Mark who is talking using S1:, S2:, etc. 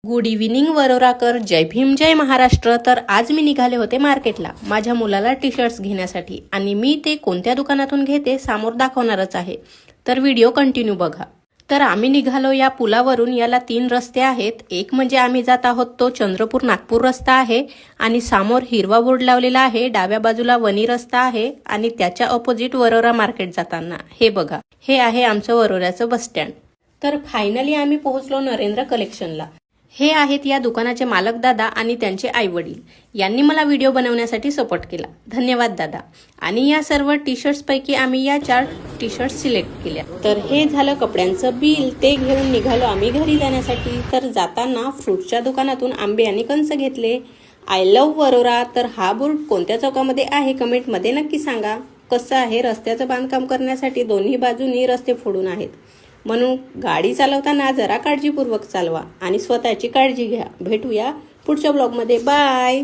S1: Good evening वरोराकर. जय भीम जय महाराष्ट्र. तर आज मी निघाले होते मार्केटला माझ्या मुलाला टी शर्ट्स घेण्यासाठी आणि मी ते कोणत्या दुकानातून घेते समोर दाखवणारच आहे. तर व्हिडिओ कंटिन्यू बघा. तर आम्ही निघालो या पुलावरून. याला 3 रस्ते आहेत. एक म्हणजे आम्ही जात आहोत तो चंद्रपूर नागपूर रस्ता आहे आणि समोर हिरवा बोर्ड लावलेला आहे. डाव्या बाजूला वनी रस्ता आहे आणि त्याच्या अपोजिट वरोरा मार्केट जाताना हे बघा, हे आहे आमचं वरोऱ्याचं बस स्टँड. तर फायनली आम्ही पोहोचलो नरेंद्र कलेक्शनला. हे आहेत या दुकानाचे मालक दादा आणि त्यांचे आई वडील. यांनी मला व्हिडिओ बनवण्यासाठी सपोर्ट केला. धन्यवाद दादा. आणि या सर्व टी शर्ट्स पैकी आम्ही या 4 टी शर्ट्स सिलेक्ट केल्या. तर हे झालं कपड्यांचं बिल. ते घेऊन निघालो आम्ही घरी जाण्यासाठी. तर जाताना फ्रूटच्या दुकानातून आंबे आणि कंस घेतले. I love Warora. तर हा बोर्ड कोणत्या चौकामध्ये आहे कमेंटमध्ये नक्की सांगा. कसं आहे, रस्त्याचं बांधकाम करण्यासाठी दोन्ही बाजूनी रस्ते फोडून आहेत, म्हणून गाडी चालवताना जरा काळजीपूर्वक चालवा आणि स्वतःची काळजी घ्या. भेटूया पुढच्या ब्लॉगमध्ये. बाय.